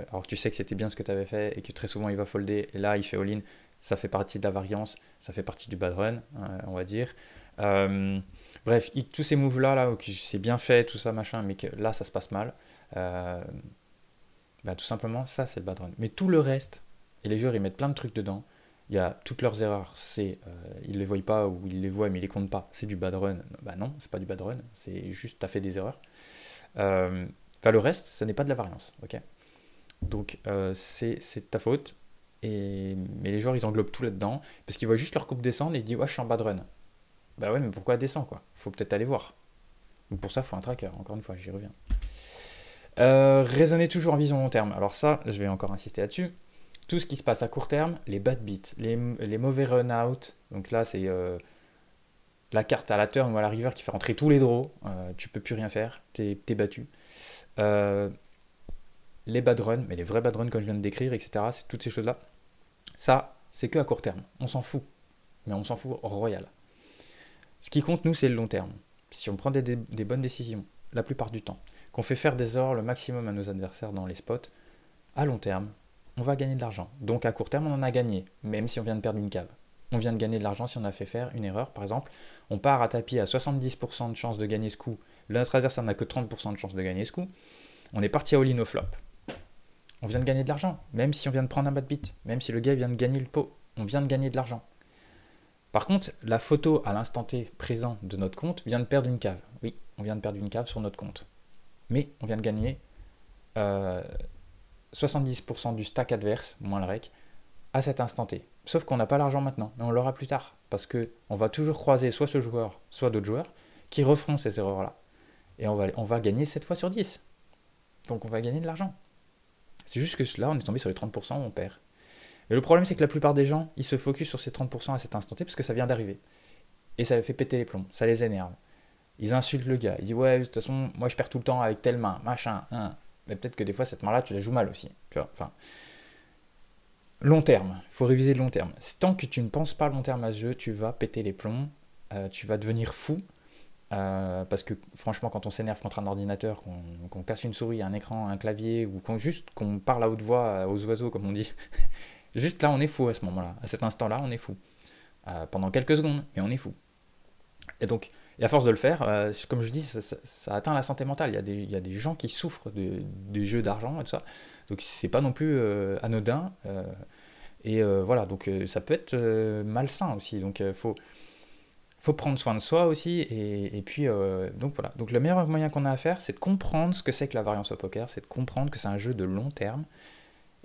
alors que tu sais que c'était bien ce que tu avais fait et que très souvent il va folder, et là il fait all-in. Ça fait partie de la variance, ça fait partie du bad run, on va dire. Bref, tous ces moves-là, là, où c'est bien fait, tout ça, machin, mais que là, ça se passe mal, tout simplement, ça, c'est le bad run. Mais tout le reste, et les joueurs, ils mettent plein de trucs dedans, il y a toutes leurs erreurs, ils les voient pas, ou ils les voient, mais ils les comptent pas, c'est du bad run. Bah non, c'est pas du bad run, c'est juste, t'as fait des erreurs. Le reste, ce n'est pas de la variance, ok? Donc, c'est de ta faute. Mais les joueurs ils englobent tout là-dedans parce qu'ils voient juste leur coupe descendre et ils disent ouais je suis en bad run. Bah ouais mais pourquoi elle descend quoi? Faut peut-être aller voir. Donc pour ça faut un tracker, encore une fois j'y reviens. Raisonner toujours en vision long terme. Alors ça je vais encore insister là-dessus. Tout ce qui se passe à court terme, les bad beats, les mauvais run out, donc là c'est la carte à la turn ou à la river qui fait rentrer tous les draws, tu peux plus rien faire, t'es battu. Les bad runs, mais les vrais bad runs comme je viens de décrire, etc. C'est toutes ces choses-là. Ça, c'est que à court terme. On s'en fout. Mais on s'en fout royal. Ce qui compte, nous, c'est le long terme. Si on prend des bonnes décisions, la plupart du temps, qu'on fait faire des erreurs le maximum à nos adversaires dans les spots, à long terme, on va gagner de l'argent. Donc à court terme, on en a gagné, même si on vient de perdre une cave. On vient de gagner de l'argent si on a fait faire une erreur. Par exemple, on part à tapis à 70% de chance de gagner ce coup. Notre adversaire n'a que 30% de chance de gagner ce coup. On est parti à all-in au flop. On vient de gagner de l'argent, même si on vient de prendre un bad beat, même si le gars vient de gagner le pot, on vient de gagner de l'argent. Par contre, la photo à l'instant T présent de notre compte vient de perdre une cave. Oui, on vient de perdre une cave sur notre compte. Mais on vient de gagner 70% du stack adverse, moins le rec, à cet instant T. Sauf qu'on n'a pas l'argent maintenant, mais on l'aura plus tard. Parce qu'on va toujours croiser soit ce joueur, soit d'autres joueurs, qui referont ces erreurs-là. Et on va gagner 7 fois sur 10. Donc on va gagner de l'argent. C'est juste que là, on est tombé sur les 30%, on perd. Mais le problème, c'est que la plupart des gens, ils se focus sur ces 30% à cet instant T parce que ça vient d'arriver. Et ça les fait péter les plombs, ça les énerve. Ils insultent le gars, ils disent ouais, de toute façon, moi je perds tout le temps avec telle main, machin, hein. Mais peut-être que des fois, cette main-là, tu la joues mal aussi. Tu vois, enfin, long terme, il faut réviser le long terme. Tant que tu ne penses pas long terme à ce jeu, tu vas péter les plombs, tu vas devenir fou. Parce que franchement, quand on s'énerve contre un ordinateur, qu'on casse une souris, un écran, un clavier, ou juste qu'on parle à haute voix aux oiseaux, comme on dit, juste là, on est fou à ce moment-là. À cet instant-là, on est fou. Pendant quelques secondes, mais on est fou. Et donc, et à force de le faire, comme je dis, ça atteint la santé mentale. Il y a des gens qui souffrent des jeux d'argent et tout ça. Donc, c'est pas non plus anodin. Voilà, donc ça peut être malsain aussi. Donc, faut prendre soin de soi aussi. Et puis, donc voilà. Donc, le meilleur moyen qu'on a à faire, c'est de comprendre ce que c'est que la variance au poker. C'est de comprendre que c'est un jeu de long terme.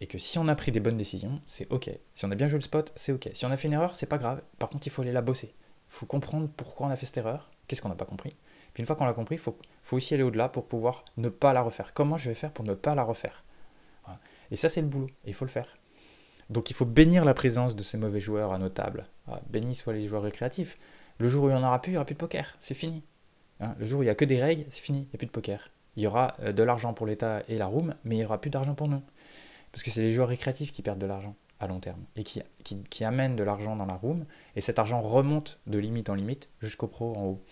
Et que si on a pris des bonnes décisions, c'est ok. Si on a bien joué le spot, c'est ok. Si on a fait une erreur, c'est pas grave. Par contre, il faut aller la bosser. Il faut comprendre pourquoi on a fait cette erreur, qu'est-ce qu'on n'a pas compris. Puis une fois qu'on l'a compris, faut aussi aller au-delà pour pouvoir ne pas la refaire. Comment je vais faire pour ne pas la refaire? Voilà. Et ça, c'est le boulot. Et il faut le faire. Donc il faut bénir la présence de ces mauvais joueurs à nos tables. Voilà. Bénis soient les joueurs récréatifs. Le jour où il n'y en aura plus, il n'y aura plus de poker. C'est fini. Hein, le jour où il n'y a que des règles, c'est fini. Il n'y a plus de poker. Il y aura de l'argent pour l'État et la room, mais il n'y aura plus d'argent pour nous. Parce que c'est les joueurs récréatifs qui perdent de l'argent à long terme et qui amènent de l'argent dans la room. Et cet argent remonte de limite en limite jusqu'au pro en haut.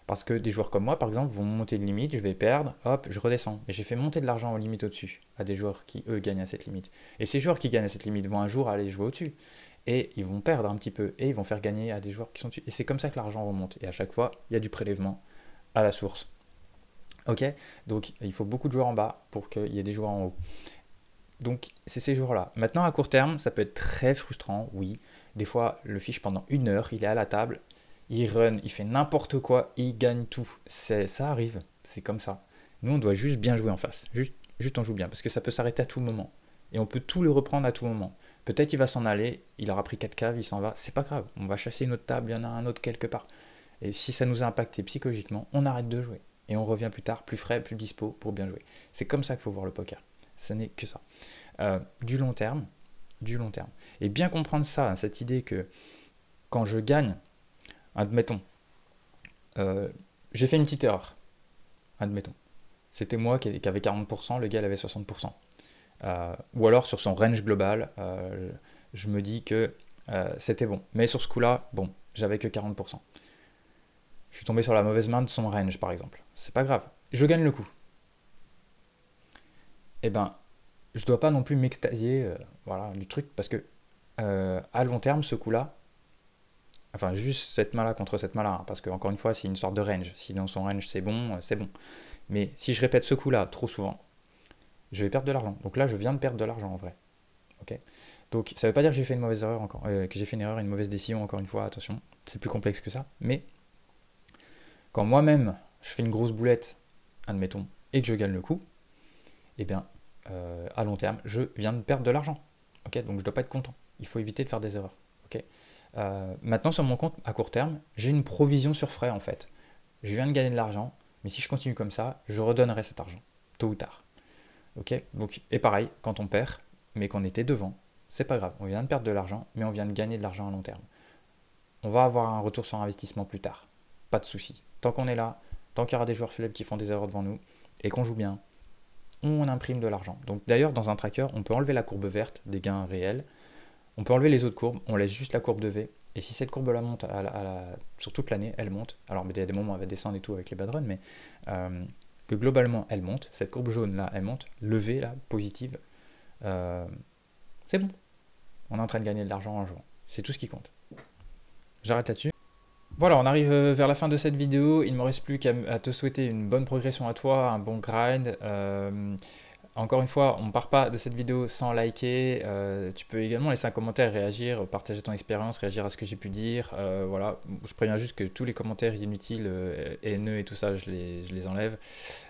Parce que des joueurs comme moi, par exemple, vont monter de limite, je vais perdre, hop, je redescends. Et j'ai fait monter de l'argent aux limites au-dessus, à des joueurs qui, eux, gagnent à cette limite. Et ces joueurs qui gagnent à cette limite vont un jour aller jouer au-dessus. Et ils vont perdre un petit peu, et ils vont faire gagner à des joueurs qui sont dessus. Et c'est comme ça que l'argent remonte. Et à chaque fois, il y a du prélèvement à la source. Ok? Donc, il faut beaucoup de joueurs en bas pour qu'il y ait des joueurs en haut. Donc, c'est ces joueurs-là. Maintenant, à court terme, ça peut être très frustrant, oui. Des fois, le fiche, pendant 1 heure, il est à la table, il run, il fait n'importe quoi, il gagne tout. Ça arrive, c'est comme ça. Nous, on doit juste bien jouer en face. Juste on joue bien, parce que ça peut s'arrêter à tout moment. Et on peut tout le reprendre à tout moment. Peut-être il va s'en aller, il aura pris 4 caves, il s'en va. C'est pas grave, on va chasser une autre table, il y en a un autre quelque part. Et si ça nous a impacté psychologiquement, on arrête de jouer. Et on revient plus tard, plus frais, plus dispo pour bien jouer. C'est comme ça qu'il faut voir le poker. Ce n'est que ça. Du long terme. Et bien comprendre ça, hein, cette idée que quand je gagne, admettons, j'ai fait une petite erreur, admettons. C'était moi qui avait 40%, le gars il avait 60%. Ou alors sur son range global, je me dis que c'était bon. Mais sur ce coup-là, bon, j'avais que 40%. Je suis tombé sur la mauvaise main de son range, par exemple. C'est pas grave. Je gagne le coup. Eh ben, je dois pas non plus m'extasier voilà, du truc, parce que à long terme, ce coup-là, enfin juste cette main-là contre cette main-là, hein, parce que encore une fois, c'est une sorte de range. Si dans son range c'est bon, c'est bon. Mais si je répète ce coup-là trop souvent, je vais perdre de l'argent. Donc là, je viens de perdre de l'argent en vrai. Ok. Donc ça veut pas dire que j'ai fait une mauvaise erreur encore, que j'ai fait une erreur, une mauvaise décision encore une fois. Attention, c'est plus complexe que ça. Mais quand moi-même je fais une grosse boulette, admettons, et que je gagne le coup, eh bien à long terme, je viens de perdre de l'argent. Ok, donc je ne dois pas être content. Il faut éviter de faire des erreurs. Ok. Maintenant, sur mon compte, à court terme, j'ai une provision sur frais en fait. Je viens de gagner de l'argent, mais si je continue comme ça, je redonnerai cet argent, tôt ou tard. Ok. Donc, et pareil, quand on perd, mais qu'on était devant, c'est pas grave. On vient de perdre de l'argent, mais on vient de gagner de l'argent à long terme. On va avoir un retour sur investissement plus tard. Pas de souci. Tant qu'on est là, tant qu'il y aura des joueurs faibles qui font des erreurs devant nous, et qu'on joue bien, on imprime de l'argent. Donc d'ailleurs, dans un tracker, on peut enlever la courbe verte des gains réels, on peut enlever les autres courbes, on laisse juste la courbe de V, et si cette courbe-là monte sur toute l'année, elle monte, alors il y a des moments où elle va descendre et tout avec les bad runs, mais que globalement elle monte, cette courbe jaune-là, elle monte, le V, là, positive, c'est bon. On est en train de gagner de l'argent en jouant. C'est tout ce qui compte. J'arrête là-dessus. Voilà, on arrive vers la fin de cette vidéo. Il ne me reste plus qu'à te souhaiter une bonne progression à toi, un bon grind. Encore une fois, on ne part pas de cette vidéo sans liker. Tu peux également laisser un commentaire, réagir, partager ton expérience, réagir à ce que j'ai pu dire. Voilà, je préviens juste que tous les commentaires inutiles, haineux et tout ça, je les enlève.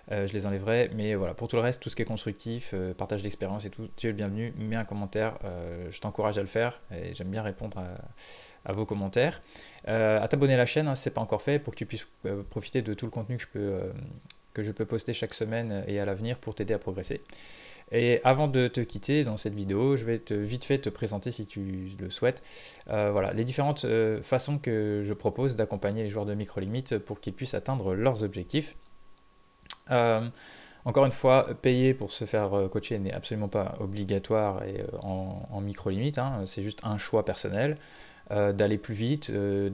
Je les enlèverai. Mais voilà, pour tout le reste, tout ce qui est constructif, partage d'expérience et tout, tu es le bienvenu. Mets un commentaire, je t'encourage à le faire. Et j'aime bien répondre à vos commentaires. À t'abonner à la chaîne, hein, si ce n'est pas encore fait, pour que tu puisses profiter de tout le contenu que je peux poster chaque semaine et à l'avenir pour t'aider à progresser. Et avant de te quitter dans cette vidéo, je vais vite fait te présenter, si tu le souhaites, voilà, les différentes façons que je propose d'accompagner les joueurs de Microlimit pour qu'ils puissent atteindre leurs objectifs. Encore une fois, payer pour se faire coacher n'est absolument pas obligatoire et en Microlimit, hein, c'est juste un choix personnel. d'aller plus vite, de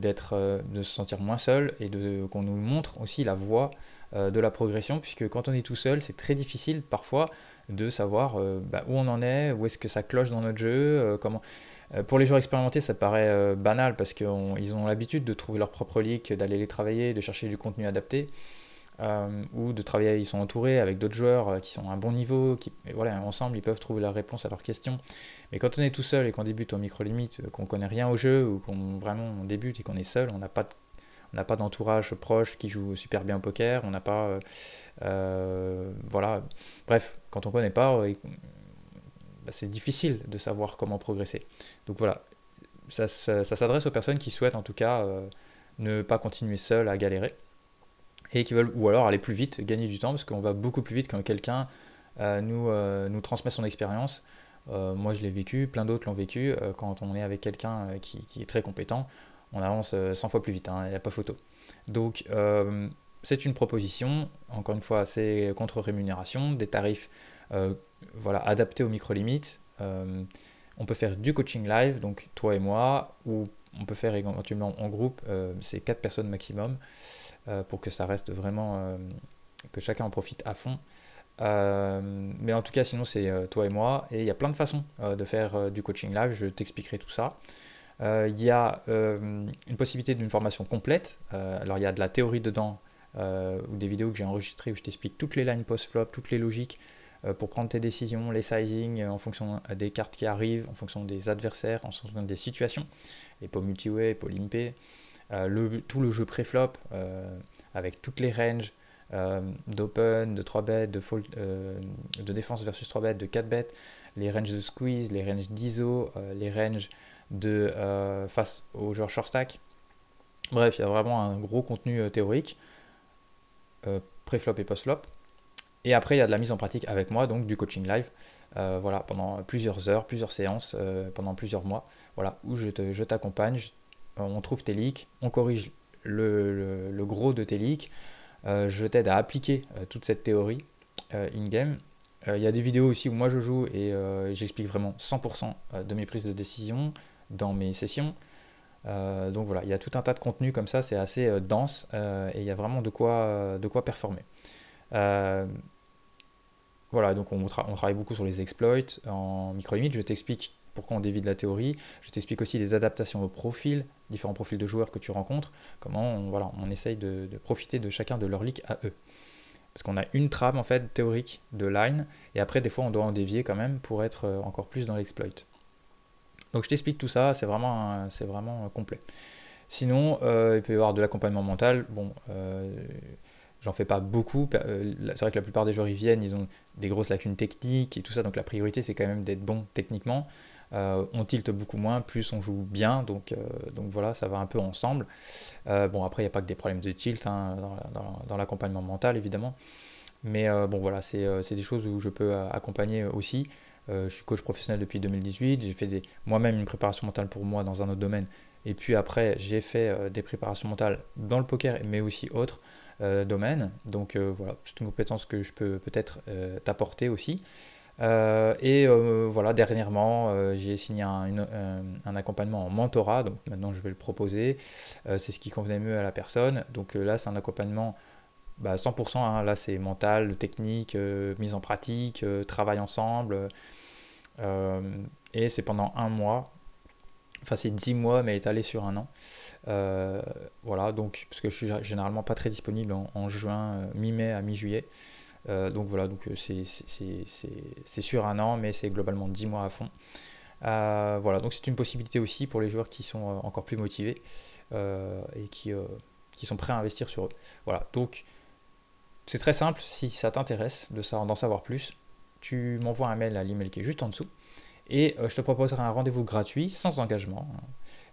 se sentir moins seul et qu'on nous montre aussi la voie de la progression, puisque quand on est tout seul, c'est très difficile parfois de savoir où on en est, où est-ce que ça cloche dans notre jeu, comment. Pour les joueurs expérimentés, ça paraît banal parce qu'ils ont l'habitude de trouver leur propre leak, d'aller les travailler, de chercher du contenu adapté, ou de travailler, ils sont entourés avec d'autres joueurs qui sont à un bon niveau, et voilà, ensemble ils peuvent trouver la réponse à leurs questions. Mais quand on est tout seul et qu'on débute au micro-limite, qu'on connaît rien au jeu, ou qu'on vraiment on débute et qu'on est seul, on n'a pas d'entourage proche qui joue super bien au poker, on n'a pas. Voilà. Bref, quand on connaît pas, c'est difficile de savoir comment progresser. Donc voilà, ça s'adresse aux personnes qui souhaitent en tout cas ne pas continuer seul à galérer et qui veulent, ou alors aller plus vite, gagner du temps, parce qu'on va beaucoup plus vite quand quelqu'un nous transmet son expérience. Moi je l'ai vécu, plein d'autres l'ont vécu. Quand on est avec quelqu'un qui est très compétent, on avance 100 fois plus vite, il n'y a pas photo. Donc c'est une proposition, encore une fois, c'est contre rémunération, des tarifs voilà, adaptés aux micro-limites. On peut faire du coaching live, donc toi et moi, ou on peut faire éventuellement en groupe, c'est 4 personnes maximum, pour que ça reste vraiment, que chacun en profite à fond. Mais en tout cas, sinon, c'est toi et moi. Et il y a plein de façons de faire du coaching live. Je t'expliquerai tout ça. Il y a une possibilité d'une formation complète. Alors, il y a de la théorie dedans, ou des vidéos que j'ai enregistrées où je t'explique toutes les lines post-flop, toutes les logiques pour prendre tes décisions, les sizing en fonction des cartes qui arrivent, en fonction des adversaires, en fonction des situations. Les pots multi-way, les pots limpés. Tout le jeu pré-flop avec toutes les ranges d'open, de 3 bêtes, de défense versus 3 bêtes, de 4 bêtes, les ranges de squeeze, les ranges d'ISO, les ranges face aux joueurs short stack. Bref, il y a vraiment un gros contenu théorique, pré-flop et post-flop. Et après, il y a de la mise en pratique avec moi, donc du coaching live, voilà, pendant plusieurs heures, plusieurs séances, pendant plusieurs mois, voilà, où je t'accompagne, on trouve tes leaks, on corrige le gros de tes leaks, je t'aide à appliquer toute cette théorie in-game. Il y a des vidéos aussi où moi je joue et j'explique vraiment 100% de mes prises de décision dans mes sessions. Donc voilà, il y a tout un tas de contenus comme ça, c'est assez dense et il y a vraiment de quoi performer. Voilà, donc on travaille beaucoup sur les exploits en micro-limite. Je t'explique pourquoi on dévie de la théorie. Je t'explique aussi les adaptations aux profils, différents profils de joueurs que tu rencontres, comment on essaye de profiter de chacun de leurs leaks à eux. Parce qu'on a une trame en fait théorique de line, et après des fois on doit en dévier quand même pour être encore plus dans l'exploit. Donc je t'explique tout ça, c'est vraiment complet. Sinon, il peut y avoir de l'accompagnement mental. Bon, j'en fais pas beaucoup. C'est vrai que la plupart des joueurs ils viennent, ils ont des grosses lacunes techniques et tout ça, donc la priorité c'est quand même d'être bon techniquement. On tilte beaucoup moins, plus on joue bien, donc voilà, ça va un peu ensemble. Bon, après, il n'y a pas que des problèmes de tilt hein, dans l'accompagnement mental, évidemment. Mais bon, voilà, c'est des choses où je peux accompagner aussi. Je suis coach professionnel depuis 2018, j'ai fait moi-même une préparation mentale pour moi dans un autre domaine. Et puis après, j'ai fait des préparations mentales dans le poker, mais aussi autres domaines. Donc voilà, c'est une compétence que je peux peut-être t'apporter aussi. Voilà, dernièrement, j'ai signé un accompagnement en mentorat, donc maintenant je vais le proposer. C'est ce qui convenait mieux à la personne. Donc là, c'est un accompagnement 100%, hein, là c'est mental, technique, mise en pratique, travail ensemble. Et c'est pendant un mois, enfin c'est 10 mois, mais étalé sur un an. Voilà, donc, parce que je suis généralement pas très disponible en juin, mi-mai à mi-juillet. Donc voilà, donc c'est sur un an, mais c'est globalement 10 mois à fond. Voilà, donc c'est une possibilité aussi pour les joueurs qui sont encore plus motivés et qui sont prêts à investir sur eux. Voilà, donc c'est très simple, si ça t'intéresse d'en savoir plus, tu m'envoies un mail à l'email qui est juste en dessous et je te proposerai un rendez-vous gratuit, sans engagement.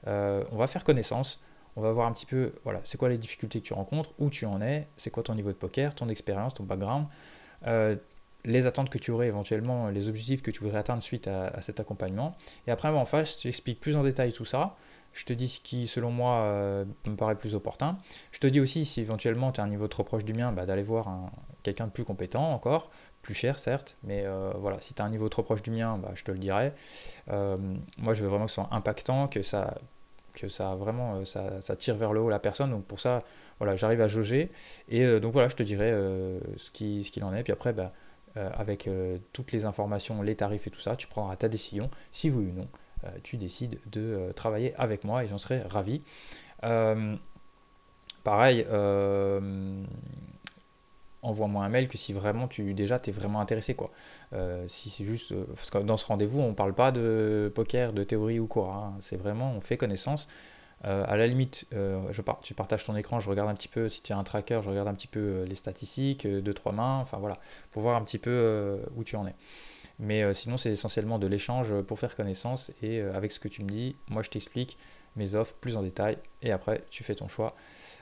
On va faire connaissance. On va voir un petit peu, voilà, c'est quoi les difficultés que tu rencontres, où tu en es, c'est quoi ton niveau de poker, ton expérience, ton background, les attentes que tu aurais éventuellement, les objectifs que tu voudrais atteindre suite à cet accompagnement. Et après, en face, je t'explique plus en détail tout ça. Je te dis ce qui, selon moi, me paraît plus opportun. Je te dis aussi, si éventuellement tu as un niveau trop proche du mien, d'aller voir quelqu'un de plus compétent encore, plus cher certes, mais voilà, si tu as un niveau trop proche du mien, je te le dirai. Moi, je veux vraiment que ce soit impactant, que que ça vraiment ça tire vers le haut la personne. Donc pour ça, voilà, j'arrive à jauger. Et donc voilà, je te dirai ce qu'il en est. Puis après, bah, avec toutes les informations, les tarifs et tout ça, tu prendras ta décision, si oui ou non, tu décides de travailler avec moi et j'en serai ravi. Euh, Pareil, envoie-moi un mail que si vraiment déjà t'es vraiment intéressé quoi. Si c'est juste parce que dans ce rendez-vous on parle pas de poker, de théorie ou quoi, hein. C'est vraiment on fait connaissance. À la limite, tu partages ton écran, je regarde un petit peu si tu as un tracker, je regarde un petit peu les statistiques, deux trois mains, enfin voilà, pour voir un petit peu où tu en es. Mais sinon c'est essentiellement de l'échange pour faire connaissance et avec ce que tu me dis, moi je t'explique mes offres plus en détail et après tu fais ton choix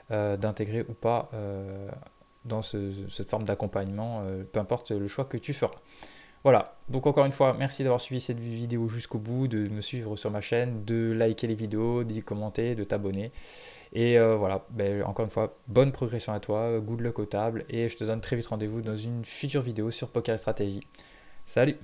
d'intégrer ou pas dans cette forme d'accompagnement, peu importe le choix que tu feras. Voilà, donc encore une fois, merci d'avoir suivi cette vidéo jusqu'au bout, de me suivre sur ma chaîne, de liker les vidéos, d'y commenter, de t'abonner. Et voilà, ben, encore une fois, bonne progression à toi, good luck au table, et je te donne très vite rendez-vous dans une future vidéo sur Poker Stratégie. Salut!